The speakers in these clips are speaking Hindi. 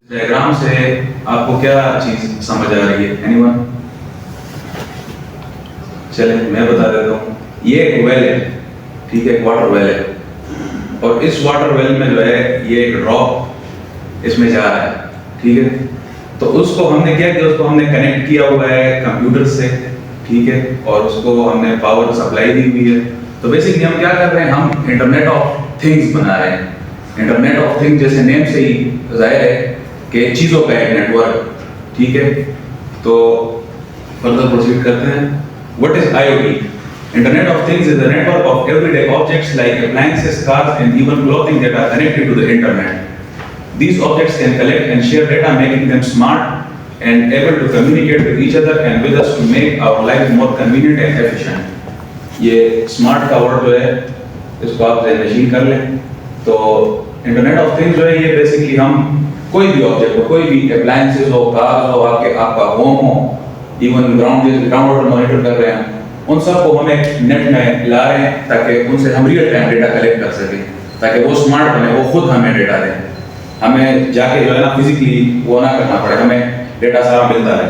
डायग्राम से आपको क्या चीज समझ आ रही है? एनीवन? चले मैं बता देता हूँ। ये एक वेल है, ठीक है, एक वाटर वेल है और इस वाटर वेल में जो है ये एक ड्रॉप इसमें जा रहा है, ठीक है। तो उसको हमने क्या किया, उसको हमने कनेक्ट किया हुआ है कंप्यूटर से, ठीक है, और उसको हमने पावर सप्लाई दी हुई है। तो बेसिकली हम क्या कर रहे हैं, हम इंटरनेट ऑफ थिंग्स बना रहे हैं। इंटरनेट ऑफ थिंग्स जैसे नेम से ही जाहिर है कि चीज़ों का एक नेटवर्क, ठीक है। तो फर्दर प्रोसीड करते हैं। What is IoT? Internet of Things is a network of everyday objects like appliances, cars, and even clothing that are connected to the internet. These objects can collect and share data, making them smart and able to communicate with each other and with us to make our lives more convenient and efficient. ये smart का word जो है, इसको आप मशीन कर लें। तो Internet of Things जो है, ये basically हम कोई भी ऑब्जेक्ट हो, कोई भी appliances हो, cars हो, आपका होम हो, even ground वाटर मॉनिटर कर रहे हैं, उन सबको हम एक नेट में ला रहे हैं ताकि उनसे हम रियल टाइम डेटा कलेक्ट कर सकें, ताकि वो स्मार्ट बने, वो खुद हमें डेटा दें, हमें जाके जो है ना फिजिकली वो ना करना पड़े, हमें डेटा सारा मिलता है।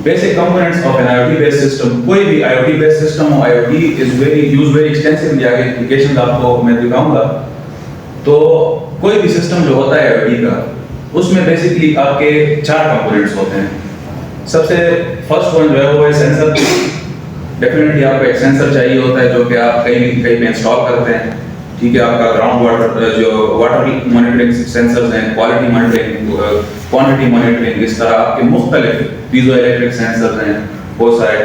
Basic components of an IoT based system. कोई भी IoT बेस्ड सिस्टम हो, IoT इज वेरी एक्सटेंसिवली, आगे एप्लीकेशंस आपको मैं दिखाऊंगा। तो कोई भी सिस्टम जो होता है IoT का, उसमें बेसिकली आपके 4 कंपोनेंट्स होते हैं। सबसे फर्स्ट वन जो है वो है सेंसर। डेफिनेटली आपको एक सेंसर चाहिए होता है जो कि आप कहीं पे इंस्टॉल करते हैं, ठीक है। आपका ग्राउंड वाटर जो वाटर मॉनिटरिंग सेंसर्स हैं, क्वालिटी मॉनिटरिंग, क्वांटिटी मॉनिटरिंग, इस तरह आपके मुख्तलिफ पीजो इलेक्ट्रिक सेंसर्स हैं, बहुत सारे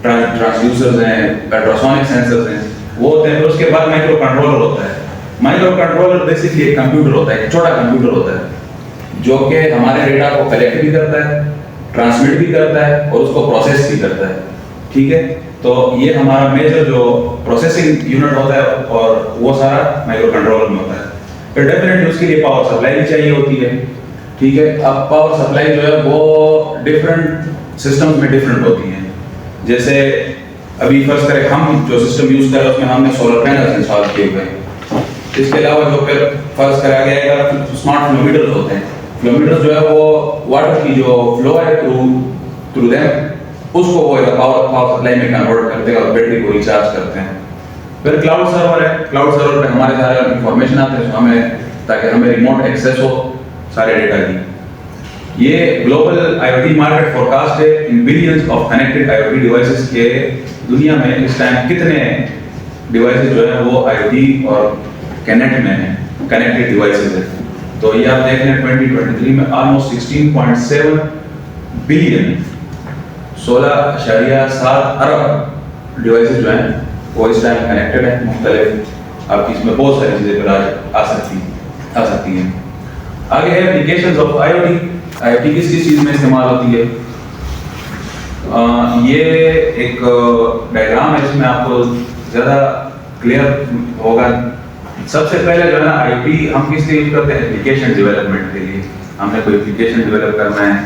ट्रांसड्यूसर्स हैं, अल्ट्रासोनिक सेंसर्स हैं, वो होते हैं। फिर उसके बाद माइक्रो कंट्रोलर होता है। माइक्रो कंट्रोलर बेसिकली एक कंप्यूटर होता है, एक छोटा कंप्यूटर होता है जो कि हमारे डेटा को कलेक्ट भी करता है, ट्रांसमिट भी करता है और उसको प्रोसेस भी करता है, ठीक है। तो ये हमारा मेजर जो प्रोसेसिंग यूनिट होता है और वो सारा माइक्रो कंट्रोलर में होता है। फिर डेफिनेटली उसके लिए पावर सप्लाई भी चाहिए होती है, ठीक है। अब पावर सप्लाई जो है वो डिफरेंट सिस्टम्स में डिफरेंट होती है। जैसे अभी फर्स्ट करें, हम जो सिस्टम यूज कर रहे हैं उसमें हमने सोलर पैनल्स इंस्टॉल किए हुए हैं। इसके अलावा जो फिर फर्स्ट करा गया है स्मार्ट फ्लोमीटर्स होते हैं। फ्लोमीटर्स जो है वो वाटर की जो फ्लो है थ्रू देम, उसको वो पावर सप्लाई में कन्वर्ट करते हैं और बैटरी को रिचार्ज करते हैं। फिर क्लाउड सर्वर है। क्लाउड सर्वर पे हमारे सारे इंफॉर्मेशन आते हैं हमें, ताकि हमें रिमोट एक्सेस हो सारे डेटा की। ये ग्लोबल IoT मार्केट फोरकास्ट है in billions of connected IoT devices के। दुनिया में इस टाइम कितने डिवाइसेस जो है वो IoT और कनेक्ट में है, कनेक्टेड डिवाइसेस है। तो ये आप देख रहे हैं 2023 में ऑलमोस्ट 16.7 बिलियन 16.7 अरब डिवाइसेस जो हैं वो इस टाइम कनेक्टेड है। मुख्तलिफ आपकी इसमें बहुत सारी चीज़ें फिर आ सकती हैं। आगे है एप्लीकेशंस ऑफ IoT। IoT किस चीज़ में इस्तेमाल होती है? ये एक डायग्राम है जिसमें आपको ज़्यादा क्लियर होगा। सबसे पहले जो है ना IoT हम किस लिए यूज करते हैं? एप्लीकेशन डेवलपमेंट के लिए। हमने कोई एप्लीकेशन डेवलप करना है,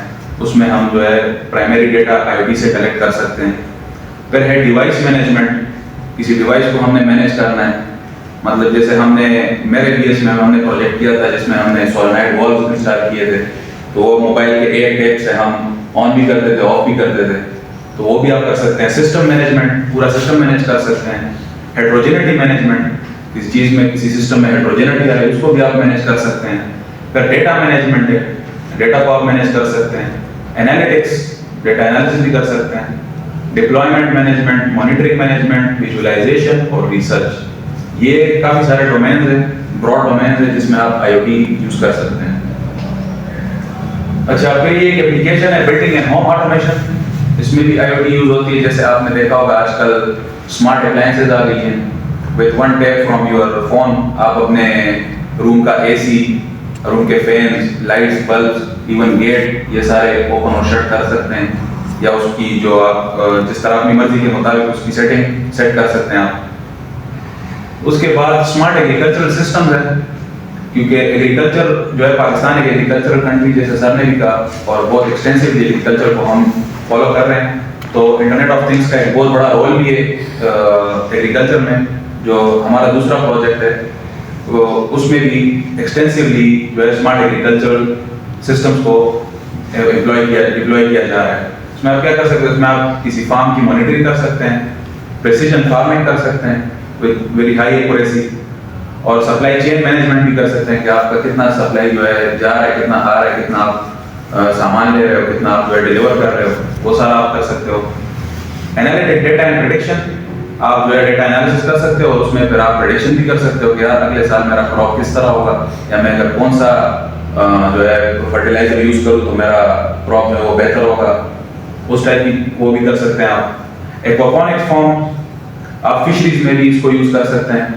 उसमें हम जो है प्राइमरी डेटा IoT से कलेक्ट कर सकते हैं। फिर है डिवाइस मैनेजमेंट। किसी डिवाइस को हमने मैनेज करना है, मतलब जैसे हमने मेरे BS में हमने प्रोजेक्ट किया था जिसमें हमने सोलेनॉइड वॉल्व इंस्टॉल किए थे। तो वो मोबाइल के एयर टैग से हम ऑन भी करते थे, ऑफ भी करते थे, तो वो भी आप कर सकते हैं। सिस्टम मैनेजमेंट, पूरा सिस्टम मैनेज कर सकते हैं। हेट्रोजेनिटी मैनेजमेंट, किसी चीज़ में किसी सिस्टम में हेट्रोजेनिटी आ रही है उसको भी आप मैनेज कर सकते हैं। फिर डेटा मैनेजमेंट है, डेटा को आप मैनेज कर सकते हैं। एनालिटिक्स, डेटा एनालिसिस भी कर सकते हैं। Deployment management, monitoring management, visualisation और रिसर्च। ये काफ़ी सारे डोमेन्स हैं, ब्रॉड डोमेन्स हैं जिसमें आप IoT यूज़ कर सकते हैं। अच्छा, फिर ये एक एप्लीकेशन है बिल्डिंग एंड होम ऑटोमेशन। इसमें भी IoT यूज़ होती है। जैसे आपने देखा होगा आजकल स्मार्ट अप्लायंसेज आ गई हैं। With one tap from your phone आप अपने रूम का AC, रूम के fans, lights, bulbs, even get, ये सारे ओपन और शट कर सकते हैं, या उसकी जो आप जिस तरह अपनी मर्जी के मुताबिक उसकी सेटिंग सेट कर सकते हैं आप। उसके बाद स्मार्ट एग्रीकल्चरल सिस्टम्स है, क्योंकि एग्रीकल्चर जो है पाकिस्तान एक एग्रीकल्चरल कंट्री जैसे सर ने भी कहा और बहुत एक्सटेंसिवली एग्रीकल्चर को हम फॉलो कर रहे हैं। तो इंटरनेट ऑफ थिंग्स का एक बहुत बड़ा रोल भी है एग्रीकल्चर में। जो हमारा दूसरा प्रोजेक्ट है उसमें भी एक्सटेंसिवली जो है स्मार्ट एग्रीकल्चरल सिस्टम्स को डिप्लॉय किया जा रहा है। इसमें आप क्या कर सकते हैं, इसमें आप किसी फार्म की मॉनिटरिंग कर सकते हैं, प्रेसिजन फार्मिंग कर सकते हैं विद वेरी हाई एक्यूरेसी, और सप्लाई चेन मैनेजमेंट भी कर सकते हैं कि आपका कितना सप्लाई जो है जा रहा है, कितना आ रहा है, कितना आप सामान ले रहे हो, कितना आप जो है डिलीवर कर रहे हो, वो सारा आप कर सकते हो। एनालिटिक डेटा एंड प्रेडिक्शन, आप जो है डेटा एनालिसिस कर सकते हो और उसमें फिर आप प्रेडिक्शन भी कर सकते हो कि यार अगले साल मेरा क्रॉप किस तरह होगा, या मैं अगर कौन सा जो है फर्टिलाइजर यूज करूँ तो मेरा क्रॉप जो है वो बेहतर होगा, उस टाइप की वो भी कर सकते हैं आप। एक्वापॉनिक्स फॉर्म, आप फिशरीज में भी इसको यूज कर सकते हैं।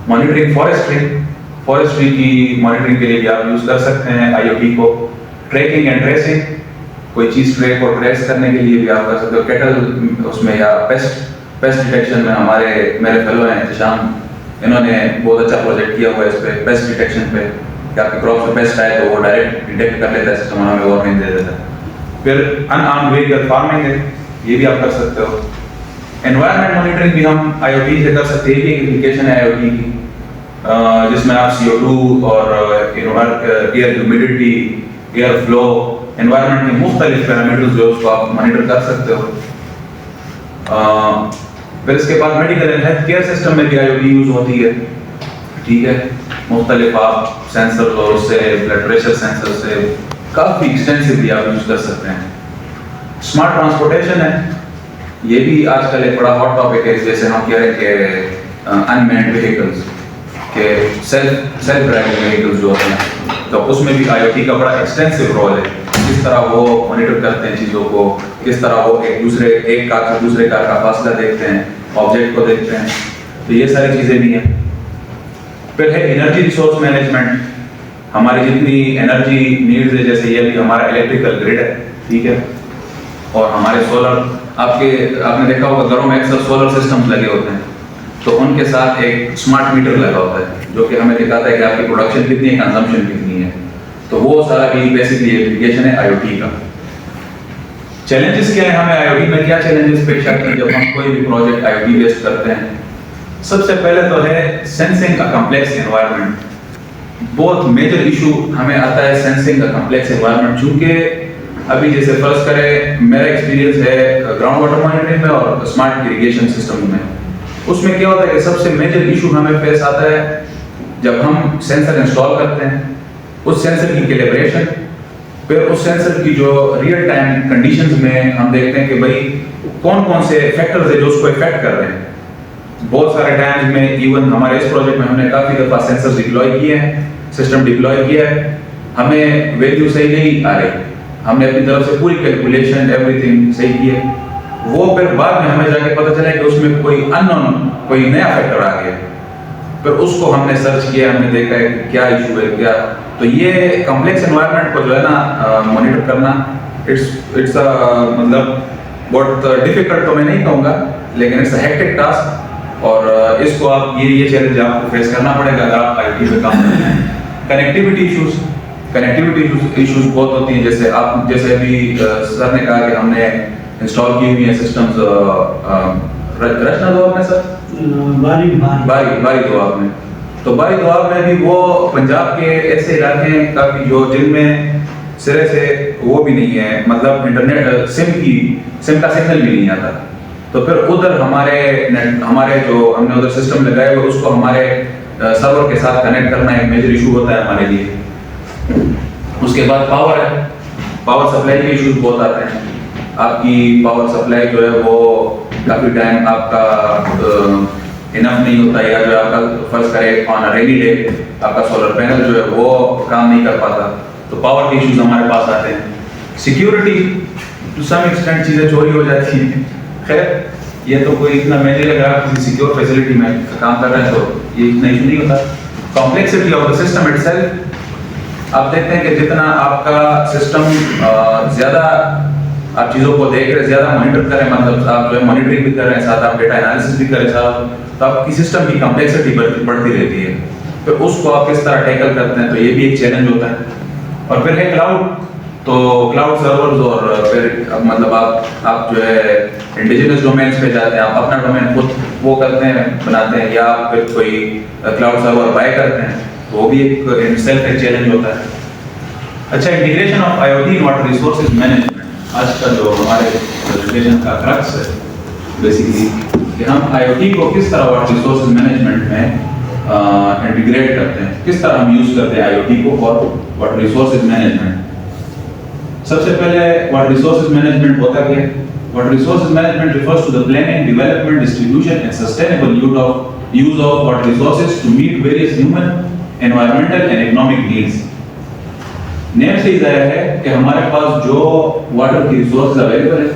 मॉनिटरिंग फॉरेस्ट्री की मॉनिटरिंग के लिए भी आप यूज कर सकते हैं आईओटी को। ट्रैकिंग एंड ट्रेसिंग, कोई चीज ट्रैक और ट्रेस करने के लिए भी आप कर सकते हो। कैटल उसमें, या पेस्ट डिटेक्शन में मेरे फेलो हैं शाम, इन्होंने बहुत अच्छा प्रोजेक्ट किया हुआ है इस पे, पेस्ट डिटेक्शन पे, कि आपके क्रॉप में पेस्ट आए तो वो डायरेक्ट डिटेक्ट कर लेता है सिस्टम, हमें वार्निंग दे देता है। फिर अनआर्म्ड व्हीकल फार्मिंग है, ये भी आप कर सकते हो। एनवायरनमेंट मॉनिटरिंग भी हम आईओटी से कर सकते हैं, ये भी एप्लीकेशन है आईओटी की, जिसमें आप CO2 और air humidity, air flow, environment के मुख्तलिफ पैरामीटर्स जो उसको आप मॉनिटर कर सकते हो। फिर इसके बाद medical and health care system में भी आईओटी यूज होती है, ठीक है। मुख्तलिफ आप सेंसर और उससे ब्लड प्रेशर सेंसर से काफ़ी एक्सटेंसिवली आप यूज कर सकते हैं। स्मार्ट ट्रांसपोर्टेशन है, ये भी आजकल एक बड़ा हॉट टॉपिक है, जैसे हम कह रहे हैं कि अनमैन्ड व्हीकल्स के सेल्फ ड्राइविंग व्हीकल्स जो होते हैं, तो उसमें भी आईओटी का बड़ा एक्सटेंसिव रोल है। किस तरह वो मॉनिटर करते हैं चीज़ों को, किस तरह वो एक कार से दूसरे कार का फासला देखते हैं, ऑब्जेक्ट को देखते हैं, तो ये सारी चीज़ें भी हैं। फिर है एनर्जी रिसोर्स मैनेजमेंट, हमारी जितनी एनर्जी नीड्स है, जैसे ये भी हमारा इलेक्ट्रिकल ग्रिड है, ठीक है, और हमारे सोलर, आपने देखा होगा घरों में अक्सर सोलर सिस्टम्स लगे होते हैं, तो उनके साथ एक स्मार्ट मीटर लगा होता है जो कि हमें दिखाता है कि आपकी प्रोडक्शन कितनी है, कंजम्पशन कितनी है, तो वो सारा भी बेसिकली एप्लीकेशन है आईओटी का। चैलेंजेस क्या है, हमें आईओटी में क्या चैलेंजेस पेश आते हैं जब हम कोई भी प्रोजेक्ट आईओटी बेस्ड करते हैं? सबसे पहले तो है सेंसिंग अ कॉम्प्लेक्स एनवायरनमेंट। बहुत मेजर इशू हमें आता है सेंसिंग अ कॉम्प्लेक्स एनवायरनमेंट, चूंकि अभी जैसे फर्ज करें मेरा एक्सपीरियंस है ग्राउंड वाटर मॉनिटरिंग में और स्मार्ट इरिगेशन सिस्टम में, उसमें क्या होता है कि सबसे मेजर इशू हमें फेस आता है जब हम सेंसर इंस्टॉल करते हैं, उस सेंसर की कैलिब्रेशन, फिर उस सेंसर की जो रियल टाइम कंडीशंस में हम देखते हैं कि भाई कौन कौन से फैक्टर्स है जो उसको इफेक्ट कर रहे हैं। बहुत सारे टाइम्स में इवन हमारे इस प्रोजेक्ट में हमने काफ़ी दफ़ा सेंसर डिप्लॉय किए हैं, सिस्टम डिप्लॉय किया है, हमें वैल्यू सही नहीं आ रही, हमने अपनी तरफ से पूरी कैलकुलेशन एवरीथिंग सही की है, वो फिर बाद में हमें जाके पता चला कि उसमें कोई अननोन कोई नया फैक्टर आ गया, फिर उसको हमने सर्च किया, हमने देखा है क्या इशू है क्या। तो ये कॉम्प्लेक्स एनवायरनमेंट को जो है ना मॉनिटर करना, इट्स मतलब बहुत डिफिकल्ट तो मैं नहीं कहूँगा, लेकिन इट्स अ हेक्टिक टास्क, और इसको आप ये चैलेंज आपको फेस करना पड़ेगा अगर आप आईटी में काम करते हैं। कनेक्टिविटी इश्यूज बहुत होती हैं, जैसे अभी सर ने कहा कि हमने इंस्टॉल की हुई है सिस्टम्स रचना दोआब में, सर बारी दोआब में, तो बारी दोआब में भी वो पंजाब के ऐसे इलाके हैं काफ़ी जो जिनमें सिरे से वो भी नहीं है, मतलब इंटरनेट सिम का सिग्नल भी नहीं आता, तो फिर उधर हमारे जो हमने उधर सिस्टम लगाए हुए उसको हमारे सर्वर के साथ कनेक्ट करना एक मेजर इशू होता है हमारे लिए। उसके बाद पावर है, पावर सप्लाई के इश्यूज बहुत आते हैं, आपकी पावर सप्लाई जो है वो काफ़ी टाइम आपका इनफ नहीं होता, या जो आपका फर्स्ट करे ऑन अ रेनी डे आपका सोलर पैनल जो है वो काम नहीं कर पाता, तो पावर के इश्यूज हमारे पास आते हैं। सिक्योरिटी टू सम एक्सटेंट चीज़ें चोरी हो जाती हैं, खैर ये तो कोई इतना मेजर, अगर आप किसी सिक्योर फैसिलिटी में काम कर रहे हैं तो ये इतना इशू नहीं होता। Complexity of the system itself, आप देखते हैं कि जितना आपका सिस्टम ज़्यादा आप चीज़ों को देख रहे, ज़्यादा मॉनिटर करें, मतलब आप जो है मॉनिटरिंग भी कर रहे हैं, साथ आप डेटा एनालिसिस भी करें साथ, तो आपकी सिस्टम की कॉम्प्लेक्सिटी बढ़ती रहती है, फिर उसको आप किस तरह टैकल करते हैं, तो ये भी एक चैलेंज होता है। और फिर है क्लाउड, तो क्लाउड सर्वर्स, और फिर मतलब आप जो है इंडिजिनस डोमेन्स पे जाते हैं, आप अपना डोमेन खुद वो करते हैं, बनाते हैं, या फिर कोई क्लाउड सर्वर बाय करते हैं, तो वो भी एक सेल्फ एक चैलेंज होता है। अच्छा, integration of IoT in water resources management आज का जो हमारे प्रेजेंटेशन का क्रक्स है बेसिकली, कि हम आईओटी को किस तरह वाटर रिसोर्सेज मैनेजमेंट में इंटीग्रेट करते हैं, किस तरह हम यूज करते हैं आईओटी को फॉर वाटर रिसोर्सेज मैनेजमेंट। सबसे पहले वाटर रिसोर्सेज मैनेजमेंट होता क्या है? Water resources management refers to the planning, development, distribution and sustainable use of water resources to meet various human, environmental and economic needs। Name से ही जाहिर है कि हमारे पास जो वाटर की रिसोर्सेज अवेलेबल है,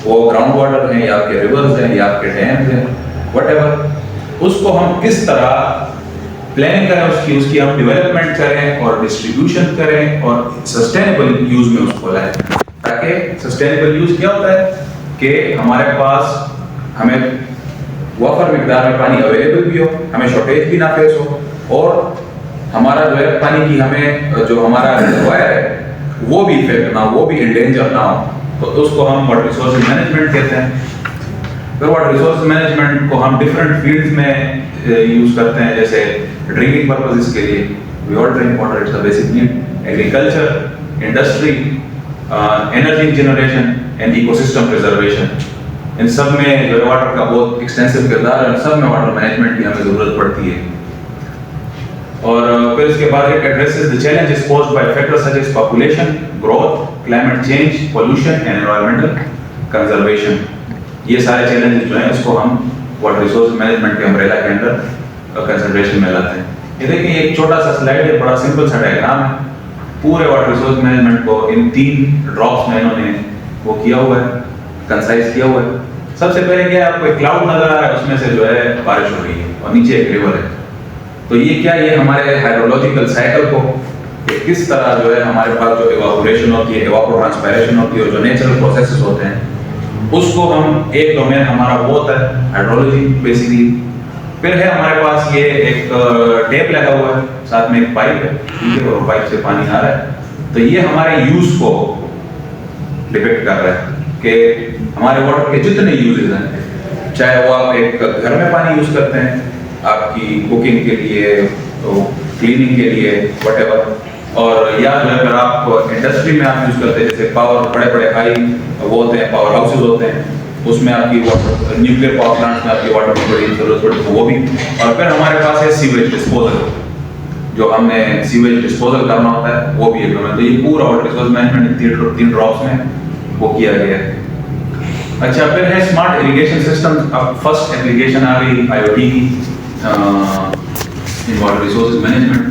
वो ग्राउंड वाटर है या आपके रिवर्स हैं या आपके डैम्स हैं, व्हाटएवर, उसको हम किस तरह प्लानिंग करें, उसकी हम डेवलपमेंट करें और डिस्ट्रीब्यूशन करें और सस्टेनेबल यूज में उसको लाएं। ताकि सस्टेनेबल यूज क्या होता है कि हमारे पास हमें वफर मिकदार में पानी अवेलेबल भी हो, हमें शॉर्टेज भी ना फेस हो, और हमारा जो है पानी की हमें जो हमारा रिजर्वायर है वो भी इफेक्ट ना हो, वो भी इंडेंजर ना हो, तो उसको हम वाटर रिसोर्स मैनेजमेंट कहते हैं। फिर वाटर रिसोर्स मैनेजमेंट को हम डिफरेंट फील्ड्स में यूज करते हैं, जैसे ड्रिंकिंग पर्पसेस के लिए, we all drink water, it's a basic need, agriculture, industry, energy generation and ecosystem preservation, इन सब में जो वाटर का बहुत एक्सटेंसिव किरदार है, सब में वाटर मैनेजमेंट की हमें जरूरत पड़ती है। और फिर इसके बाद एक addresses the challenges posed by factors such as population growth, climate change, pollution and environmental conservation. ये सारे चैलेंजेस जो हैं उसको हम वाटर रिसोर्स मैनेजमेंट के अम्ब्रेला के अंडर कंसिडरेशन में लाते हैं। ये देखिए एक छोटा सा स्लाइड है, बड़ा सिंपल सा डायग्राम है, पूरे वाटर रिसोर्स मैनेजमेंट को इन 3 ड्रॉप्स में इन्होंने वो किया हुआ है, कंसाइज किया हुआ है। सबसे पहले क्या है, आपको एक क्लाउड नजर आ रहा है, उसमें से जो है बारिश हो रही है और नीचे एक रिवर है। तो ये क्या, ये हमारे हाइड्रोलॉजिकल साइकिल को किस तरह जो है हमारे पास जो इवापोरेशन होती है, इवापोट्रांसपायरेशन होती है, जो नेचुरल प्रोसेसेस होते हैं, उसको हम एक डोमेन हमारा वो होता है हाइड्रोलॉजी बेसिकली। फिर है हमारे पास ये एक टैप लगा हुआ है, साथ में एक पाइप है, ठीक है, और पाइप से पानी आ रहा है। तो ये हमारे यूज को डिपेक्ट कर रहा है कि हमारे वाटर के जितने यूजेस हैं, चाहे वो आप एक घर में पानी यूज करते हैं आपकी कुकिंग के लिए, तो क्लीनिंग के लिए, व्हाटएवर, और या अगर आप इंडस्ट्री में आप यूज करते हैं, जैसे पावर, बड़े बड़े हाई वो होते हैं, पावर हाउसेज होते हैं, उसमें आपकी वाटर, न्यूक्लियर पावर प्लांट्स में आपकी वाटर की बड़ी जरूरत पड़ती है, वो भी। और फिर हमारे पास है सीवेज डिस्पोजल, जो हमने सीवेज डिस्पोजल करना होता है, वो भी एक डोमेन। तो ये पूरा वाटर रिसोर्स मैनेजमेंट 3 ड्रॉप्स में वो किया गया है। अच्छा, फिर है स्मार्ट इरिगेशन सिस्टम। अब फर्स्ट एप्लीकेशन आ गई आईओटी की इन वाटर रिसोर्सेज मैनेजमेंट।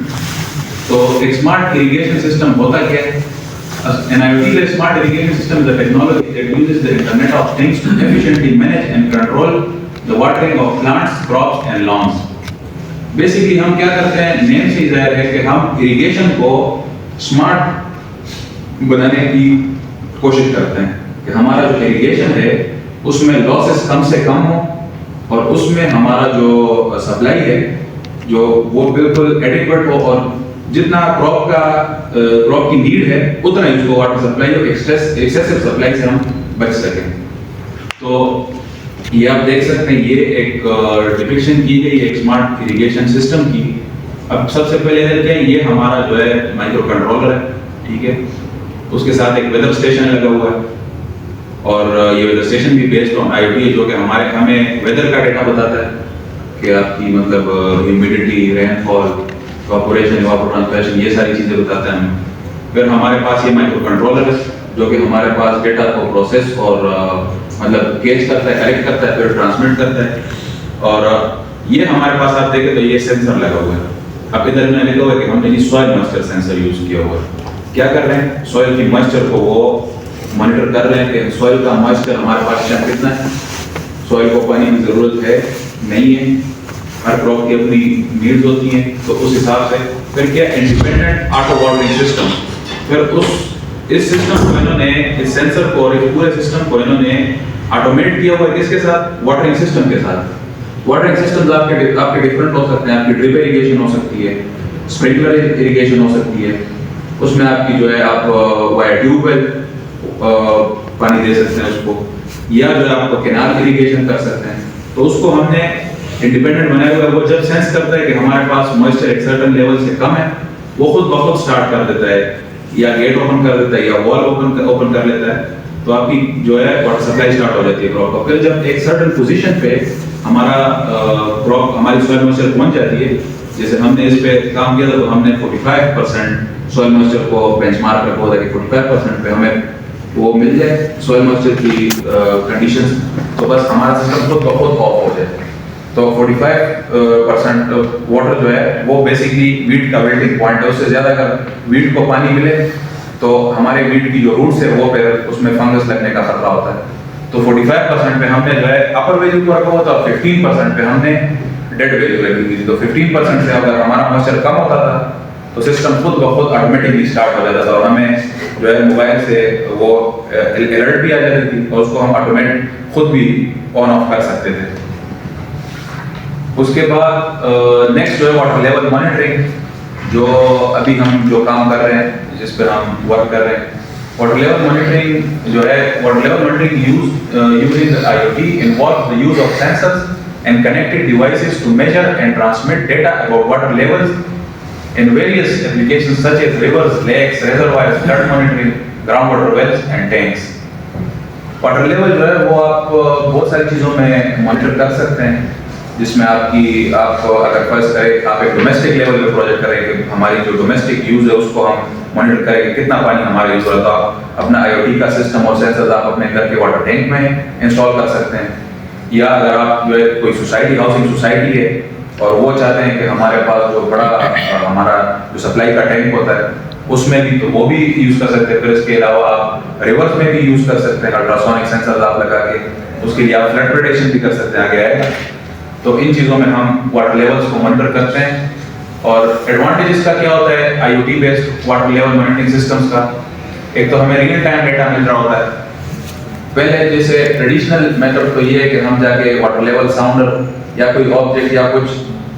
तो एक स्मार्ट इरिगेशन सिस्टम होता क्या है? An IoT smart irrigation system is a technology that uses the Internet of Things to efficiently manage and control the watering of plants, crops and lawns. Basically हम क्या करते हैं, नेम से ही जाहिर है कि हम इरिगेशन को स्मार्ट बनाने की कोशिश करते हैं कि हमारा जो इरिगेशन है उसमें लॉसेस कम से कम हो और उसमें हमारा जो सप्लाई है जो वो बिल्कुल एडिक्वेट हो, और जितना क्रॉप की नीड है उतना ही उसको वाटर सप्लाई और एक्सेसिव सप्लाई से हम बच सकें। तो ये आप देख सकते हैं, ये एक डिपिक्शन की गई एक स्मार्ट इरिगेशन सिस्टम की। अब सबसे पहले क्या है, ये हमारा जो है माइक्रो कंट्रोलर है, ठीक है, उसके साथ एक वेदर स्टेशन लगा हुआ है, और ये वेदर स्टेशन भी बेस्ड ऑन आईओटी, जो कि हमें वेदर का डेटा बताता है कि आपकी मतलब ह्यूमिडिटी, रेनफॉल, इवापोरेशन, इवापोट्रांसपायरेशन, ये सारी चीजें बताता है हमें। फिर हमारे पास ये माइक्रो कंट्रोलर है जो कि हमारे पास डेटा को प्रोसेस और मतलब कैच करता है, कलेक्ट करता है, फिर ट्रांसमिट करता है। और ये हमारे पास आप देखें तो ये सेंसर लगा हुआ है। अब इधर मैंने लिखा हुआ है कि हमने सॉइल मॉइस्चर सेंसर यूज किया हुआ है। क्या कर रहे हैं, सॉइल की मॉइस्चर को वो मॉनिटर कर रहे हैं कि सॉइल का मॉइस्चर हमारे पास कितना है, सॉइल को पानी की जरूरत है नहीं है, हर क्रॉप की अपनी नीड्स होती हैं, तो उस हिसाब से। फिर क्या, इंडिपेंडेंट ऑटो वाटरिंग सिस्टम। फिर इस सिस्टम को इन्होंने, इस सेंसर को और इस पूरे सिस्टम को इन्होंने ऑटोमेट किया हुआ है। किसके साथ? वाटरिंग सिस्टम के साथ। वाटरिंग सिस्टम्स आपके डिफरेंट हो सकते हैं। आपकी ड्रिप इरिगेशन हो सकती है, स्प्रिंकलर इरिगेशन हो सकती है, उसमें आपकी जो है आप वाया ट्यूबवेल पानी दे सकते हैं उसको। या जो है आपको कैनाल इरिगेशन कर सकते हैं। तो उसको हमने इंडिपेंडेंट बनाया हुआ है। वो जब सेंस करता है कि हमारे पास मॉइस्चर एक सर्टेन लेवल से कम है, वो खुद ब खुद स्टार्ट कर देता है, या गेट ओपन कर देता है या वॉल ओपन कर लेता है, तो आपकी जो है वाटर सप्लाई स्टार्ट हो जाती है क्रॉप को। फिर जब एक सर्टेन पोजीशन पे हमारा क्रॉप हमारी सॉइल मॉइस्चर पहुंच जाती है, जैसे हमने इस पे काम किया था तो हमने 45% सॉइल मॉइस्चर को बेंचमार्क रखा था कि 45% पे हमें वो मिल जाए सॉइल मॉइस्चर की कंडीशंस, तो बस हमारा सिस्टम खुद ब खुद ऑफ हो जाए। तो 45% वाटर जो है वो बेसिकली वीट का विल्टिंग पॉइंट है, उससे ज़्यादा अगर वीट को पानी मिले तो हमारे वीट की जो रूट्स है वो फिर उसमें फंगस लगने का खतरा होता है। तो 45% पे हमने जो है अपर वैल्यू को रखा हुआ था, 15% पे हमने डेड वैल्यू रखी थी। तो 15% से अगर हमारा मॉइस्चर कम होता था तो सिस्टम खुद ब खुद ऑटोमेटिकली स्टार्ट हो जाता था, और हमें जो है मोबाइल से वो अलर्ट भी आ जाती थी और उसको हम ऑटोमेटिक खुद भी ऑन ऑफ कर सकते थे। उसके बाद नेक्स्ट जो है वाटर लेवल मॉनिटरिंग, जो अभी हम जो काम कर रहे हैं, जिस पर हम वर्क कर रहे हैं। वाटर लेवल मॉनिटरिंग जो है, water level monitoring using the IoT involves the use of sensors and connected devices to measure and transmit data about water levels in various applications such as rivers, lakes, reservoirs, flood monitoring, groundwater wells and tanks. Water level जो है वो आप बहुत सारी चीज़ों में मॉनिटर कर सकते हैं, जिसमें आप अगर फर्स्ट करें, आप एक डोमेस्टिक लेवल पे प्रोजेक्ट करें कि हमारी जो डोमेस्टिक यूज है उसको हम मॉनिटर करें कि कितना पानी हमारा यूज हो रहा है, तो आप अपना IoT का सिस्टम और सेंसर्स आप अपने घर के वाटर टैंक में इंस्टॉल कर सकते हैं। या अगर आप जो है कोई सोसाइटी, हाउसिंग सोसाइटी है और वो चाहते हैं कि हमारे पास जो बड़ा हमारा जो सप्लाई का टैंक होता है उसमें भी, तो वो भी यूज कर सकते हैं। फिर इसके अलावा आप रिवर्स में भी यूज कर सकते हैं, अल्ट्रासोनिक सेंसर्स आप लगा के, उसके लिए आप फ्लड प्रिडिक्शन भी कर सकते हैं आगे आएगा। तो इन चीज़ों में हम वाटर लेवल्स को मॉनिटर करते हैं। और एडवांटेजेस का क्या होता है IoT based water level monitoring systems का? एक तो हमें रियल टाइम डेटा मिल रहा होता है। पहले जैसे ट्रेडिशनल मेथड तो ये है कि हम जाके वाटर लेवल साउंडर या कोई ऑब्जेक्ट या कुछ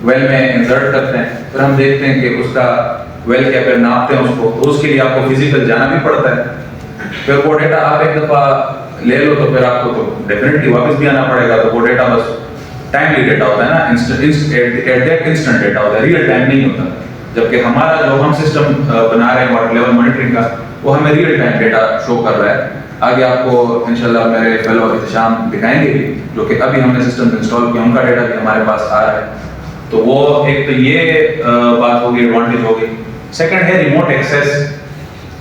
वेल में इंसर्ट करते हैं, फिर हम देखते हैं कि उसका वेल क्या फिर नापते हैं उसको, तो उसके लिए आपको फिजिकल जाना भी पड़ता है। फिर वो डेटा आप एक दफ़ा ले लो तो फिर आपको तो डेफिनेटली वापस भी आना पड़ेगा। तो वो डेटा बस टाइमली डेटा होता है ना, इंस्टेंट डेटा होता है, रियल टाइम नहीं होता। जबकि हमारा जो हम सिस्टम बना रहे हैं वाटर लेवल मॉनिटरिंग का, वो हमें रियल टाइम डेटा शो कर रहा है। आगे आपको इंशाल्लाह मेरे फेलो इत्तिशाम दिखाएंगे भी, जो कि अभी हमने सिस्टम इंस्टॉल किया, उनका डेटा भी हमारे पास आ रहा है। तो वो एक तो ये बात होगी, एडवांटेज होगी। सेकंड है रिमोट एक्सेस।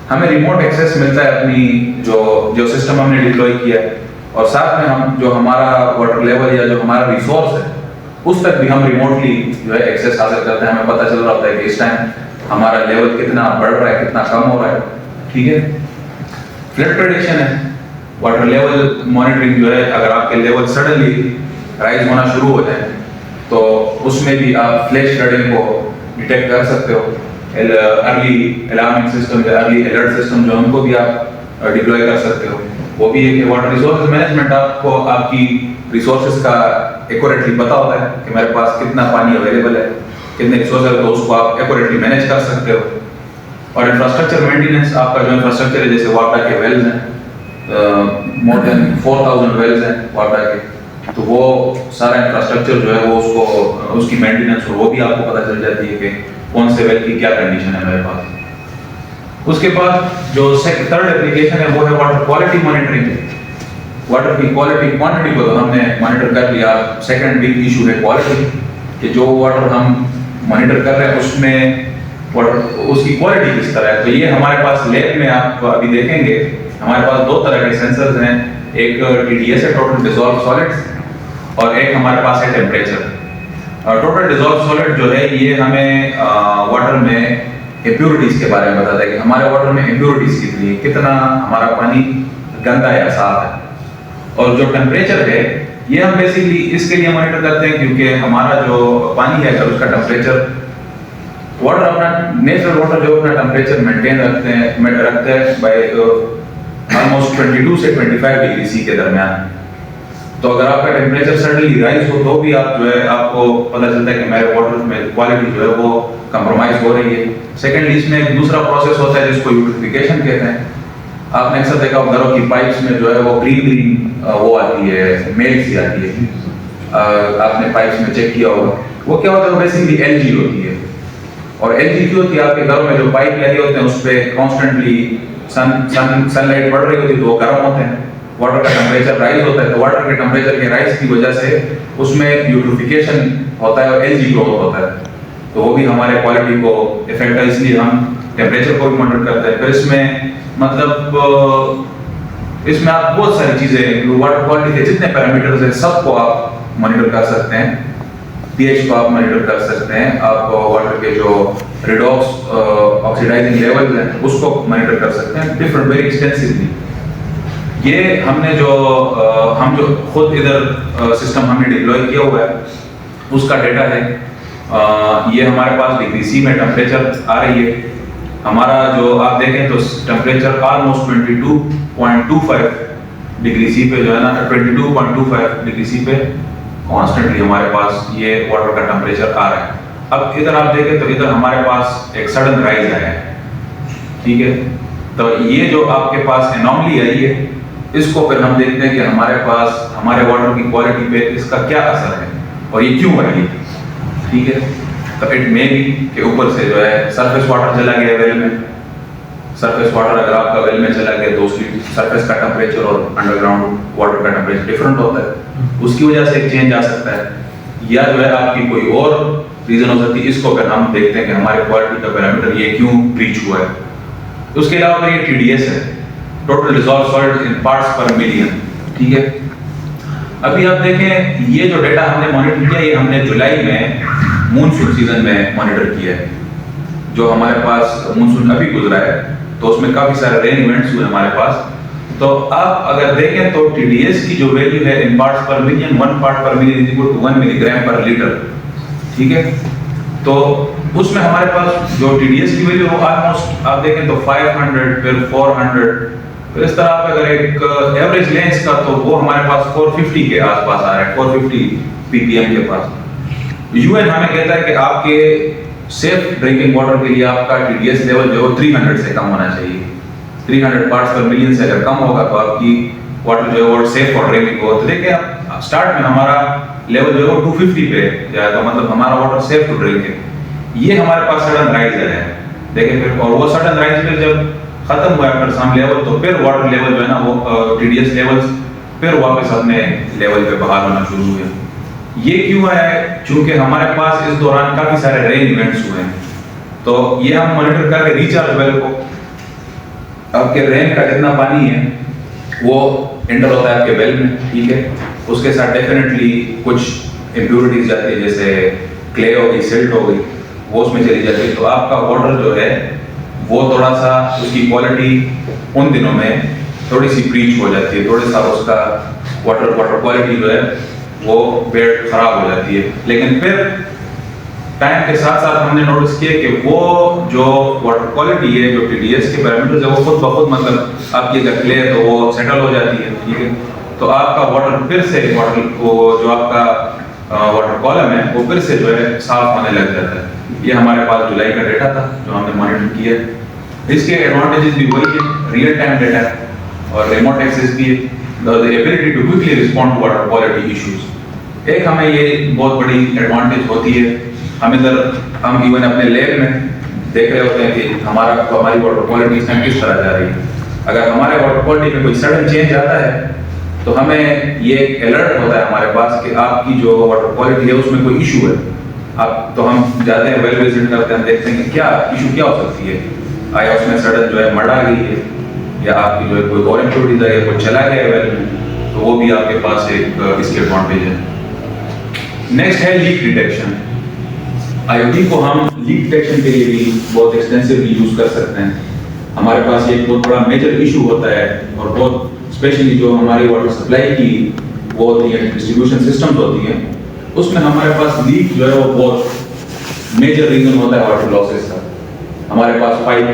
हमें रिमोट एक्सेस मिलता है अपनी जो सिस्टम हमने डिप्लॉय किया है, और साथ में हम जो हमारा वाटर लेवल या जो हमारा रिसोर्स है उस तक भी हम रिमोटली जो है एक्सेस हासिल करते हैं। हमें पता चल रहा होता है कि इस टाइम हमारा लेवल कितना बढ़ रहा है, कितना कम हो रहा है। ठीक है। फ्लड प्रेडिक्शन है। वाटर लेवल मॉनिटरिंग जो है, अगर आपके लेवल सडनली राइज होना शुरू हो जाए तो उसमें भी आप फ्लैश फ्लडिंग को डिटेक्ट कर सकते हो। अर्ली अलार्मिंग सिस्टम या अर्ली अलर्ट सिस्टम जो उनको भी आप डिप्लॉय कर सकते हो। वो भी है कि वाटर रिसोर्सेज मैनेजमेंट, आपको आपकी रिसोर्सेज का एक्यूरेटली पता होता है कि मेरे पास कितना पानी अवेलेबल है, कितने रिसोर्स है, तो उसको आप एक्यूरेटली मैनेज कर सकते हो। और इंफ्रास्ट्रक्चर मेंटेनेंस, आपका जो इंफ्रास्ट्रक्चर है, जैसे वाटर के वेल्स हैं, मोर देन 4000 वेल्स हैं वाटर के, तो वो सारा इंफ्रास्ट्रक्चर जो है वो उसकी मेंटेनेंस वो भी आपको पता चल जाती है कि कौन से वेल की क्या कंडीशन है मेरे पास। उसके बाद जो थर्ड एप्लीकेशन है वो है वाटर क्वालिटी मॉनिटरिंग। वाटर की क्वालिटी, क्वांटिटी को तो हमने मॉनिटर कर लिया। सेकंड बिग इशू है क्वालिटी, कि जो वाटर हम मॉनिटर कर रहे हैं उसमें वाटर उसकी क्वालिटी किस तरह है। तो ये हमारे पास लैब में आप अभी देखेंगे, हमारे पास दो तरह के सेंसर्स हैं। एक TDS है, टोटल डिसॉल्व सॉलिड्स, और एक हमारे पास है टेम्परेचर। टोटल डिसॉल्व सॉलिड जो है ये हमें वाटर में इम्प्योरिटीज के बारे में बताता है कि हमारे वाटर में इम्प्योरिटीज कितनी है, कितना हमारा पानी गंदा या साफ है। और जो टेम्परेचर है ये हम बेसिकली इसके लिए मॉनिटर करते हैं क्योंकि हमारा जो पानी है अगर उसका टेम्परेचर, वाटर अपना नेचुरल वाटर जो अपना टेम्परेचर मेंटेन रखते हैं बाय ऑलमोस्ट 22 से 25 डिग्री सी के दरमियान। तो अगर आपका टेम्परेचर सडनली राइज हो तो भी आप जो है आपको पता चलता है कि मेरे वाटर में क्वालिटी जो है वो कंप्रोमाइज हो रही है। सेकेंडली इसमें एक दूसरा प्रोसेस होता है जिसको यूट्रिफिकेशन कहते हैं। आपने अक्सर देखा होगा घरों की पाइप्स में जो है वो ग्रीन वो आती है, मेल सी आती है। आपने पाइप्स में चेक किया होगा, वो क्या होता है, बेसिकली एलजी होती है। और एलजी क्यों होती है? आपके घरों में जो पाइप लगे होते हैं उस पर कॉन्स्टेंटली सनलाइट पड़ रही होती है, तो वो गर्म होते हैं, वाटर का टेम्परेचर राइज होता है, तो वाटर के टेम्परेचर के राइज की वजह से उसमें यूट्रोफिकेशन होता है और एलजी ग्रोथ होता है, तो वो भी हमारे क्वालिटी को इफेक्ट है, इसलिए हम टेम्परेचर को भी मॉनिटर करते हैं। फिर इसमें मतलब इसमें आप बहुत सारी चीजें, वाटर क्वालिटी के जितने पैरामीटर्स हैं सबको आप मॉनिटर कर सकते हैं। पीएच को आप मॉनिटर कर सकते हैं, आप वाटर के जो रिडॉक्स ऑक्सीडाइजिंग लेवल है उसको मॉनिटर कर सकते हैं, डिफरेंट वेरी एक्सटेंसिवली। ये हमने जो हम जो खुद इधर सिस्टम हमने डिप्लॉय किया हुआ है उसका डेटा है। ये हमारे पास डिग्री सी में टेम्परेचर आ रही है। हमारा जो आप देखें तो टेम्परेचर ऑलमोस्ट 22.25 डिग्री सी पे जो है ना, 22.25 डिग्री सी पे कॉन्स्टेंटली हमारे पास ये वाटर का टेम्परेचर आ रहा है। अब इधर आप देखें तो इधर हमारे पास एक सडन राइज आया है, ठीक है। तो ये जो आपके पास एनॉमली आई है, इसको फिर हम देखते हैं कि हमारे पास हमारे वाटर की क्वालिटी पे इसका क्या असर है और ये क्यों आई है, ठीक है। तो इट मे बी के ऊपर से जो है सरफेस वाटर चला गया वेल में। सरफेस वाटर अगर आपका वेल में चला गया तो उसकी सरफेस का टेम्परेचर और अंडरग्राउंड वाटर का टेम्परेचर डिफरेंट होता है, उसकी वजह से एक चेंज आ सकता है। या जो है आपकी कोई और रीजन हो सकती है, इसको फिर हम देखते हैं कि हमारे क्वालिटी का पैरामीटर ये क्यों ब्रीच हुआ है। उसके अलावा ये टीडीएस है, total dissolved salt in parts per million, ठीक है। अभी आप देखें ये जो डेटा हमने मॉनिटर किया, ये हमने जुलाई में मूनसून सीजन में मॉनिटर किया है। जो हमारे पास मूनसून अभी गुजरा है तो उसमें काफी सारे रेन इवेंट्स हुए हमारे पास। तो आप अगर देखें तो टीडीएस की जो वैल्यू है in parts per million, 1 part per million is equal to 1 milligram per litre, ठीक है। तो उसमें हमारे पास जो टीडीएस की वैल्यू वो ऑलमोस्ट आप देखें तो 500, फिर 400, फिर इस तरह आप अगर एक एवरेज लेंस का तो वो हमारे पास 450 के आसपास आ रहा है, 450 पीपीएम के पास। यूएन हमें कहता है कि आपके सेफ ड्रिंकिंग वाटर के लिए आपका टीडीएस लेवल जो 300 से कम होना चाहिए। 300 पार्ट्स पर मिलियन से अगर कम होगा तो आपकी वाटर जो है वो सेफ फॉर ड्रिंकिंग हो। तो देखिए आप स्टार्ट में हमारा लेवल जो है वो 250 पे जाए, तो मतलब हमारा वाटर सेफ टू ड्रिंक है। ये हमारे पास सडन राइज है, देखिए फिर, और वो सडन राइज पे जब खत्म हुआ आफ्टर सम लेवल तो फिर वाटर लेवल जो है ना वो टीडीएस लेवल्स फिर वापस अपने लेवल पे बहाल होना शुरू हुए। ये क्यों है? क्योंकि हमारे पास इस दौरान काफी सारे रेन इवेंट्स हुए हैं, तो ये हम मॉनिटर कर रहे हैं रिचार्ज वेल को। आपके रेन का जितना पानी है वो एंटर होता है आपके वेल में, ठीक है। उसके साथ डेफिनेटली कुछ इम्प्योरिटीज जाती है, जैसे क्ले हो गई, सिल्ट हो गई, वो उसमें चली जाती है। तो आपका वाटर जो है वो थोड़ा सा उसकी क्वालिटी उन दिनों में थोड़ी सी ब्रीच हो जाती है, थोड़ा सा उसका वाटर क्वालिटी जो है वो बेड खराब हो जाती है। लेकिन फिर टाइम के साथ साथ हमने नोटिस किया कि वो जो वाटर क्वालिटी है, जो टीडीएस के पैरामीटर्स है, वो खुद ब खुद मतलब आपकी अगर क्ले है तो वो सेटल हो जाती है, ठीक है। तो आपका वाटर फिर से वाटर को जो आपका वाटर कॉलम है वो फिर से जो है साफ होने लग जाता है। ये हमारे पास जुलाई का डेटा था जो हमने मॉनिटर किया। इसके एडवांटेजेस भी वही है, रियल टाइम डेटा और रिमोट एक्सेस भी है, the ability to quickly respond to water quality issues. एक हमें ये बहुत बड़ी एडवांटेज होती है, हम इवन अपने लैब में देख रहे होते हैं कि हमारी वाटर क्वालिटी इसमें किस तरह जा रही है। अगर हमारे वाटर क्वालिटी में कोई सडन चेंज आता है तो हमें ये एक अलर्ट होता है हमारे पास कि आपकी जो वाटर क्वालिटी है उसमें कोई इशू है। अब तो हम जाते हैं, वेल विजिट करते हैं, हम देखते हैं कि क्या इशू क्या हो सकती है, आया उसमें सडन जो है मड़ आ गई है, या आपकी जो है कोई और इम्प्योरिटीज है, या कोई चला गया वेल में, तो वो भी आपके पास एक इसके एडवांटेज है। नेक्स्ट है लीक डिटेक्शन। आईओटी को हम लीक डिटेक्शन के लिए भी बहुत एक्सटेंसिवली यूज कर सकते हैं। हमारे पास एक बहुत बड़ा मेजर इशू होता है, और बहुत स्पेशली जो हमारी वाटर सप्लाई की वो होती है, डिस्ट्रीब्यूशन सिस्टम्स होती हैं, उसमें हमारे पास लीक जो है वो बहुत मेजर रीजन होता है वाटर लॉसेस का। हमारे पास पाइप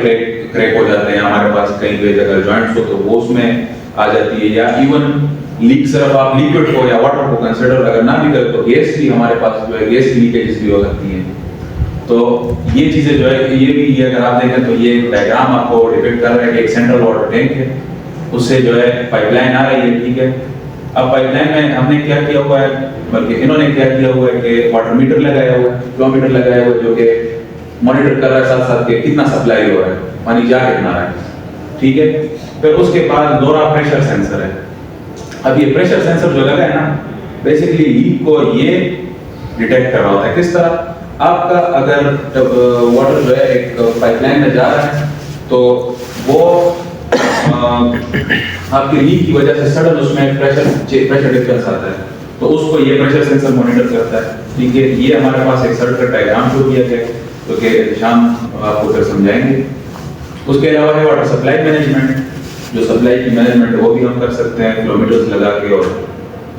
क्रैक हो जाते हैं, हमारे पास कहीं पे अगर जॉइंट्स हो तो वो उसमें आ जाती है, या इवन लीक सिर्फ आप लिक्विड को या वाटर को कंसीडर अगर ना भी करें तो गैस भी हमारे पास जो है गैस की लीकेजेस भी हो सकती हैं। तो ये चीजें जो है ये भी, ये अगर आप देखें तो ये डायग्राम आपको डिपिक्ट कर रहा है कि एक सेंट्रल वाटर टैंक है, उससे जो है पाइपलाइन आ रही है, ठीक है। अब पाइपलाइन में हमने क्या किया हुआ है, बल्कि इन्होंने क्या किया हुआ है कि वाटर मीटर लगाया हुआ है, फ्लो मीटर लगाया हुआ है, जो कि मॉनिटर कर रहा है साथ साथ के कितना सप्लाई हो रहा है, पानी जा कितना रहा है, ठीक है। फिर उसके बाद दोहरा प्रेशर सेंसर है। अब ये प्रेशर सेंसर जो लगा है ना, बेसिकली लीक को ये डिटेक्ट कर रहा होता है। किस तरह, आपका अगर वाटर जो है एक पाइपलाइन में जा रहा है तो वो आपकी लीक की वजह से सडन उसमें प्रेशर डिफरेंस आता है, तो उसको ये प्रेशर सेंसर मॉनिटर करता है, ठीक है। ये हमारे पास एक सर्किट डायग्राम शो किया गया है, तो कि शाम आपको फिर समझाएंगे। उसके अलावा है वाटर सप्लाई मैनेजमेंट, जो सप्लाई की मैनेजमेंट है वो भी हम कर सकते हैं फ्लोमीटर्स लगा के, और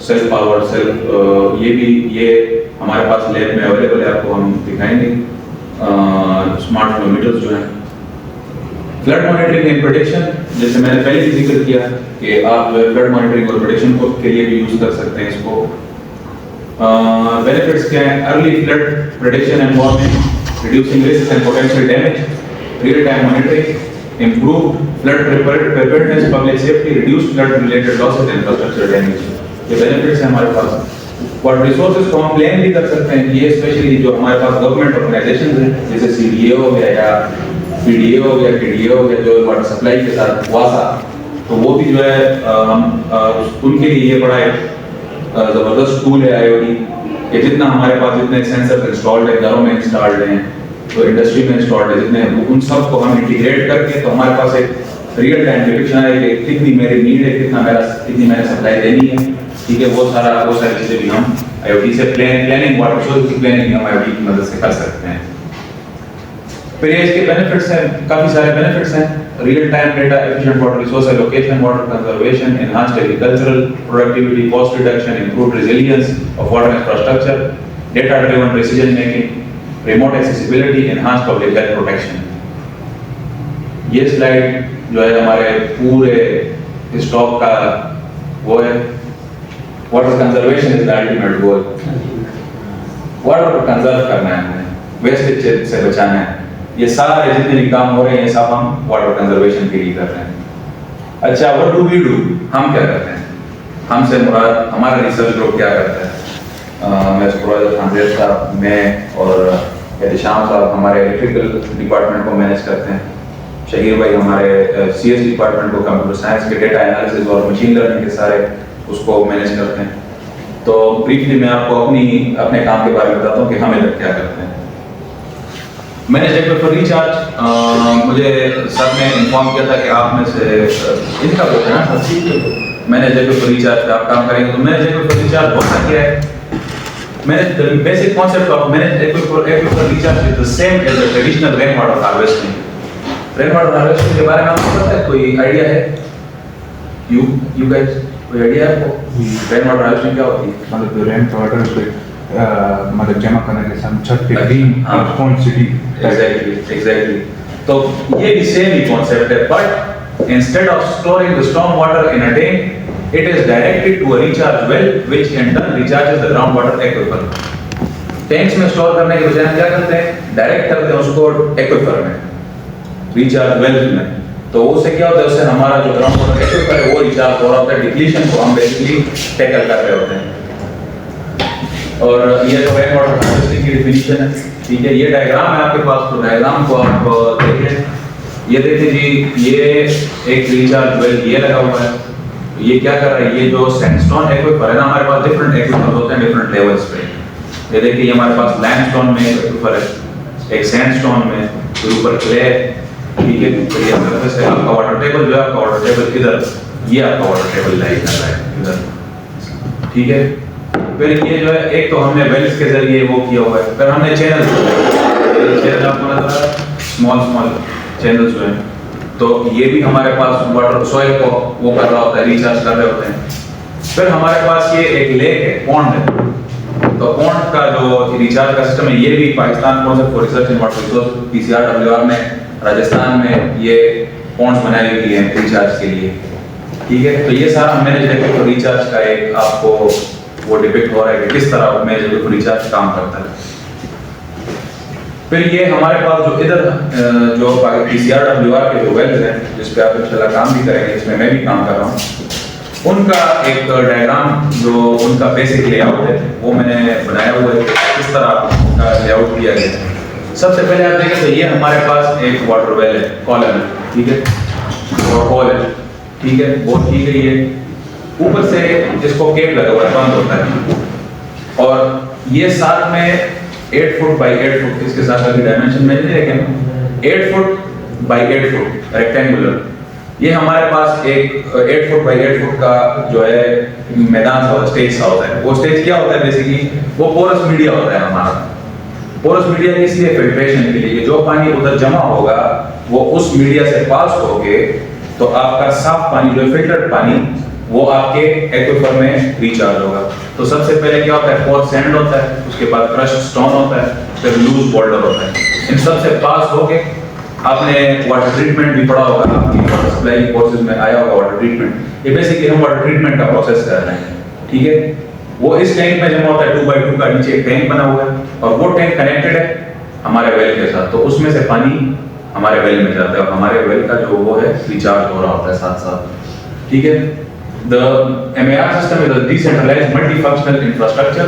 सेल्फ पावर सेल्फ ये हमारे पास लैब में अवेलेबल है, आपको हम दिखाएंगे स्मार्ट फ्लोमीटर्स जो हैं। फ्लड मॉनिटरिंग एंड प्रोटेक्शन, जैसे मैंने पहले भी जिक्र किया कि आप फ्लड मॉनिटरिंग और प्रोटेक्शन के लिए भी यूज कर सकते हैं इसको। बेनिफिट्स क्या हैं, early flood protection and warning, reducing risk and potential damage, real time monitoring, improved flood preparedness, public safety, reduced flood related losses and infrastructure damage। ये बेनिफिट्स हैं हमारे पास। वाटर रिसोर्सेज को हम प्लान भी कर सकते हैं, ये स्पेशली जो हमारे पास गवर्नमेंट ऑर्गेनाइजेशंस हैं, जैसे CDA हो गया या PDA हो गया, KDA हो गया, जो वाटर सप्लाई के साथ वासा, तो वो भी जो है हम उनके लिए ये बड़ा एक ज़बरदस्त टूल है IoT, कि जितना हमारे पास जितने सेंसर इंस्टॉल्ड है, घरों में इंस्टॉल्ड हैं, तो इंडस्ट्री में इंस्टॉल्ड है जितने, उन सब को हम इंटीग्रेट करके तो हमारे पास एक रियल टाइम डिटेक्शन है कि कितनी मेरी नीड है, कितनी मैंने सप्लाई देनी है, ठीक है। वो सारी चीज़ें भी हम IoT से प्लानिंग वाटर रिसोर्स की प्लानिंग हम IoT की मदद से कर सकते हैं। फिर ये इसके बेनिफिट्स हैं, काफ़ी सारे बेनिफिट्स हैं। Real time data, efficient water resource allocation, water conservation, enhanced agricultural productivity, cost reduction, improved resilience of water infrastructure, data driven decision making, remote accessibility, enhanced public health protection. ये स्लाइड जो है हमारे पूरे स्टॉक का वो है, water conservation is the ultimate goal. Water को कंजर्व करना है हमें, वेस्टेज से बचाना है। ये सारे जितने भी काम हो रहे हैं ये सब हम वाटर कंजर्वेशन के लिए कर रहे हैं। अच्छा, व्हाट डू वी डू, हम क्या करते हैं, हमसे मुराद हमारा रिसर्च ग्रुप क्या करता है। मैं सुपरवाइजर खानदेव साहब, मैं और एहतिशाम साहब हमारे इलेक्ट्रिकल डिपार्टमेंट को मैनेज करते हैं। शहीर भाई हमारे CS डिपार्टमेंट को कंप्यूटर साइंस के डेटा एनालिसिस और मशीन लर्निंग के सारे उसको मैनेज करते हैं। तो ब्रीफली मैं आपको अपने काम के बारे में बताता हूँ कि हम इधर क्या करते हैं। मैंने जब फॉर रिचार्ज मुझे सर ने इन्फॉर्म किया था कि आप में से इनका बोलते हैं ना, मैंने जब फॉर रिचार्ज पे आप काम करेंगे, तो मैंने जब फॉर रिचार्ज होता क्या है, मैंने basic concept of manage for recharge is the same as the traditional rain water harvesting. Rain water harvesting के बारे में आपको पता है, कोई आइडिया है? यू गाइस, कोई आइडिया है आपको? रेन वाटर हार्वेस्टिंग क्या होती है? मतलब रेन वाटर पे मतलब जमा करने के साथ छत पे ग्रीन कौन सिटी एग्जैक्टली। तो ये भी सेम ही कॉन्सेप्ट है, but instead of storing the storm water in a tank, it is directed to a recharge well which in turn recharges the groundwater aquifer। Tanks में स्टोर करने के बजाय हम क्या करते हैं, डायरेक्ट करते हैं उसको एक्विफर में, रिचार्ज वेल में। तो उससे क्या होता है, उससे हमारा जो ग्राउंड वाटर एक्विफर है वो रिचार्ज हो रहा होता है, डिप्लीशन को हम बेसिकली टैकल कर रहे होते हैं। और ये जो रेन वाटर हार्वेस्टिंग की डेफिनेशन है, ठीक है। ये डायग्राम है आपके पास, तो डायग्राम को आप देखें। ये देखिए जी, ये एक रिचार्ज वेल ये लगा हुआ है, ये क्या कर रहा है, ये जो सैंडस्टोन एक्विफर है ना, हमारे पास डिफरेंट एक्विफर होते हैं डिफरेंट लेवल्स पे। ये देखिए, ये हमारे पास लाइमस्टोन में एक्विफर है, एक सैंडस्टोन में, फिर ऊपर क्ले, ठीक है। फिर ये सरफेस है आपका वाटर टेबल, जो है आपका वाटर टेबल इधर, ये आपका वाटर टेबल लाई कर रहा है इधर, ठीक है। फिर ये जो है, एक तो हमने वेल्स के जरिए वो किया हुआ है, फिर हमने चैनल आपको नजर आ रहा है, स्मॉल चैनल्स जो है, तो ये भी हमारे पास वाटर सॉइल को वो कर रहा होता है, रिचार्ज कर रहे होते हैं। फिर हमारे पास ये एक लेक है, पॉन्ड है, तो पॉन्ड का जो रिचार्ज का सिस्टम है, ये भी Pakistan council for research in water resource PCRWR ने राजस्थान में ये पॉन्ड्स बनाए हुए हैं रिचार्ज के लिए, ठीक है। तो ये सारा मैनेजमेंट फॉर रिचार्ज का एक आपको वो डिपिक्ट हो रहा है कि किस तरह मैनेजमेंट फॉर रिचार्ज काम करता है। फिर ये हमारे पास जो इधर जो PCRWR के जो वेल्स हैं, जिस पे आप इंशाल्लाह काम भी करेंगे, इसमें मैं भी काम कर रहा हूँ, उनका एक डायग्राम जो उनका बेसिक लेआउट है वो मैंने बनाया हुआ है, किस तरह का लेआउट किया गया है। सबसे पहले आप देखें तो ये हमारे पास एक वाटर वेल है, कॉलम है, ठीक है, और होल है, ठीक है, वो की गई है। ऊपर से जिसको केप लगा हुआ है, बंद होता है, और ये साथ में 8 फुट बाई 8 फुट, इसके साथ अभी डायमेंशन में नहीं देखें, 8 फुट बाई 8 फुट रेक्टेंगुलर, ये हमारे पास एक 8 फुट बाई 8 फुट का जो है मैदान सा स्टेज सा होता है। वो स्टेज क्या होता है बेसिकली, वो पोरस मीडिया होता है हमारा। पोरस मीडिया इसलिए फिल्ट्रेशन के लिए, जो पानी उधर जमा होगा वो उस मीडिया से पास होके तो आपका साफ पानी जो फिल्टर्ड पानी वो आपके एक्विफर में रिचार्ज होगा। तो सबसे पहले क्या होता है, पोर सैंड होता है, उसके बाद क्रश्ड स्टोन होता है, फिर लूज बोल्डर होता है। इन सब से पास होके आपने वाटर ट्रीटमेंट भी पढ़ा होगा, आपकी वाटर सप्लाई कोर्सेज में आया होगा वाटर ट्रीटमेंट। ये बेसिकली हम वाटर ट्रीटमेंट का प्रोसेस कर रहे हैं, ठीक है। वो इस टैंक में जमा होता है, 2x2 का नीचे एक टैंक बना हुआ है, और वो टैंक कनेक्टेड है हमारे वेल के साथ, तो उसमें से पानी हमारे वेल में जाता है, और हमारे वेल का जो वो है रिचार्ज हो रहा होता है साथ साथ, ठीक है। The MAR system is a decentralized multifunctional infrastructure.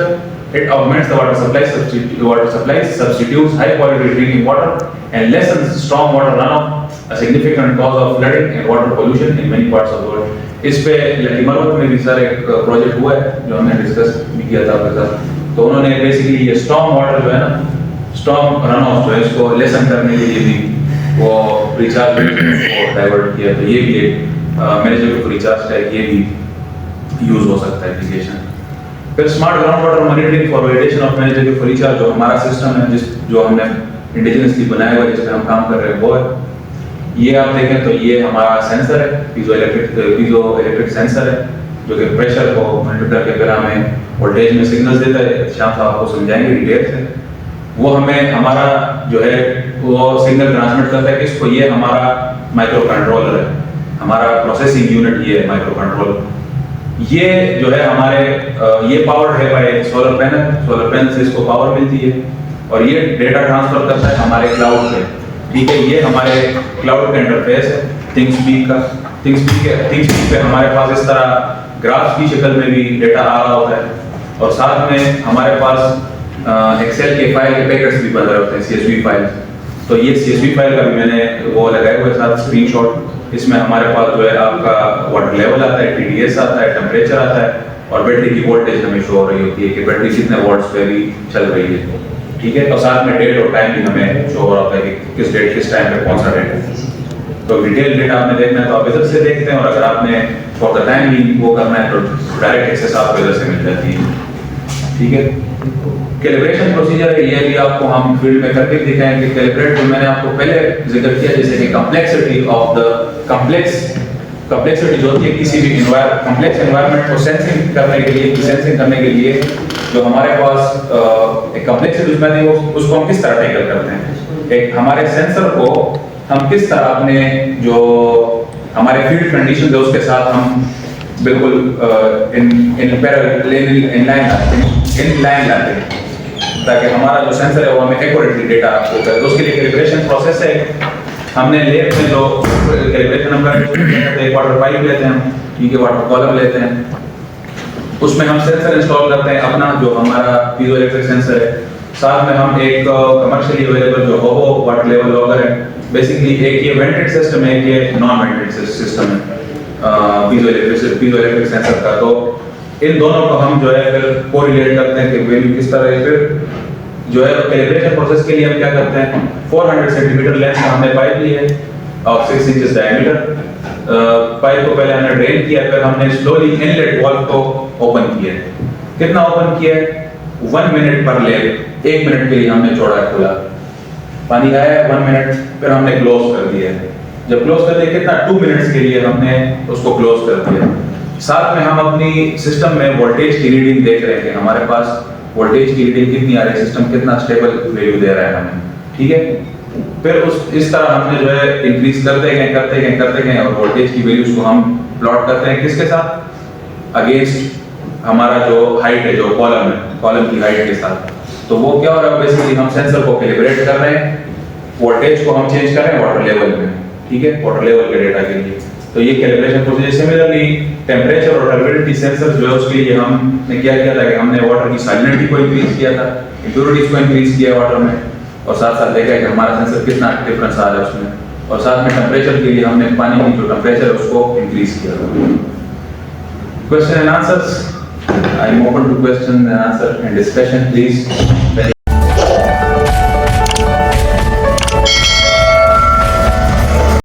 It augments the water supply, substitutes high quality drinking water, and lessens storm water runoff, a significant cause of flooding and water pollution in many parts of the world. इस पे लकीमरवत में भी सर एक प्रोजेक्ट हुआ है जो हमने डिस्कस भी किया था आपके साथ। तो उन्होंने बेसिकली ये स्टॉर्म वाटर जो है ना, स्टॉर्म रन ऑफ जो है, इसको लेसन करने के लिए भी वो रिचार्ज को डाइवर्ट किया। तो ये भी एक मैनेजेबल टू रिचार्ज का ये भी यूज हो सकता है एप्लीकेशन। फिर smart ground water monitoring for validation of manageable to recharge, जो हमारा सिस्टम है जो हमने इंडिजिनसली बनाया हुआ है, जिस पे हम काम कर रहे हैं, वो है ये। आप देखें तो ये हमारा सेंसर है, पीजो इलेक्ट्रिक सेंसर है, जो कि प्रेशर को मॉनिटर करके फिर हमें वोल्टेज में सिग्नल्स देता है। शाम साहब आपको समझाएंगे डिटेल से। वो हमें हमारा जो है वो सिग्नल ट्रांसमिट करता है किसको, ये हमारा माइक्रो कंट्रोलर है, हमारा प्रोसेसिंग यूनिट ये है माइक्रो कंट्रोलर। ये जो है हमारे ये पावर्ड है बाय सोलर पैनल से इसको पावर मिलती है, और ये डेटा ट्रांसफर करता है हमारे क्लाउड पे, ठीक है। ये हमारे क्लाउड का इंटरफेस है थिंगस्पीक का। थिंगस्पीक पे हमारे पास इस तरह ग्राफ्स की शक्ल में भी डेटा आ रहा होता है, और साथ में हमारे पास एक्सेल के फाइल के पैकेट्स भी बन रहे होते हैं, CSV फाइल। तो ये CSV फाइल का भी मैंने वो लगाए हुए साथ स्क्रीनशॉट। इसमें हमारे पास जो है आपका वाटर लेवल आता है, TDS आता है, टेम्परेचर आता है, और बैटरी की वोल्टेज हमें शो हो रही होती है कि बैटरी कितने वोल्ट्स पे भी चल रही है, ठीक है। और साथ में डेट और टाइम भी हमें शो हो रहा होता है कि किस डेट किस टाइम पे कौन सा डेट है। तो डिटेल डेटा आपने देखना है तो आप इधर से देखते हैं, और अगर आपने फॉर द टाइम भी वो करना है तो डायरेक्ट एक्सेस आपको इधर से मिल जाती है, ठीक है। कैलिब्रेशन प्रोसीजर है, ये भी आपको हम फील्ड में करके दिखाएंगे। कैलिब्रेट जो मैंने आपको पहले जिक्र किया, जैसे कि कंप्लेक्सिटी ऑफ द कंप्लेक्सिटी जो होती है किसी भी कॉम्प्लेक्स एनवायरनमेंट को सेंसिंग करने के लिए जो हमारे पास एक कंप्लेक्सिटी उसमें है, उसको हम किस तरह टैकल करते हैं। एक हमारे सेंसर को हम किस तरह अपने जो हमारे फील्ड कंडीशन है उसके साथ हम बिल्कुल इन लाइन लाते हैं, ताकि हमारा जो सेंसर है वो हमें एक्यूरेटली डेटा आपको करे। तो उसके लिए कैलिब्रेशन प्रोसेस है। हमने लैब में जो कैलिब्रेशन हम करते हैं, एक वाटर पाइप लेते हैं हम, ठीक है, वाटर कॉलम लेते हैं, उसमें हम सेंसर इंस्टॉल करते हैं अपना जो हमारा पीजो इलेक्ट्रिक सेंसर है। साथ में हम एक कमर्शियली अवेलेबल जो होबो वाटर लेवल लॉगर है, बेसिकली एक ये वेंटेड सिस्टम है, एक ये नॉन वेंटेड सिस्टम है पीजो इलेक्ट्रिक सेंसर का। तो इन दोनों को हम जो है फिर कोरिलेट करते हैं कि वैल्यू किस तरह है। फिर जो है कैलिब्रेशन प्रोसेस के लिए हम क्या करते हैं, 400 सेंटीमीटर लेंथ का हमने पाइप ली है और 6 इंचेस डायमीटर। पाइप को पहले हमने ड्रेन किया, फिर हमने स्लोली इनलेट वाल्व को ओपन किया। कितना ओपन किया है, 1 मिनट पर लेयर, 1 मिनट के लिए हमने छोड़ा है खुला, पानी आया 1 मिनट, फिर हमने क्लोज कर दिया। जब क्लोज कर दिया कितना, 2 मिनट्स के लिए हमने उसको क्लोज कर दिया। साथ में हम अपनी सिस्टम में वोल्टेज की रीडिंग देख रहे हैं कि हमारे पास वोल्टेज की रीडिंग कितनी आ रही है, सिस्टम कितना स्टेबल वैल्यू दे रहा है हमें, ठीक है। फिर इस तरह हमने जो है इंक्रीज करते गए और वोल्टेज की वैल्यूज को हम प्लॉट करते हैं किसके साथ, अगेंस्ट हमारा जो हाइट है, जो कॉलम है, कॉलम की हाइट के साथ। तो वो क्या हो रहा है, बेसिकली हम सेंसर को कैलिब्रेट कर रहे हैं वोल्टेज को हम चेंज करें वाटर लेवल में, ठीक है, वाटर लेवल के डेटा के लिए। तो ये कैलिब्रेशन प्रोसीजर। सिमिलरली टेम्परेचर और टर्बिडिटी सेंसर जो है उसके लिए हमने क्या किया था कि हमने वाटर की सैलिनिटी को इंक्रीज किया था, इम्प्योरिटीज को इंक्रीज किया वाटर में, और साथ साथ देखा कि हमारा सेंसर कितना डिफरेंस आ रहा है उसमें, और साथ में टेम्परेचर के लिए हमने पानी की जो टेम्परेचर है उसको इंक्रीज किया था। Question and answers, I am open to question and answer and discussion please.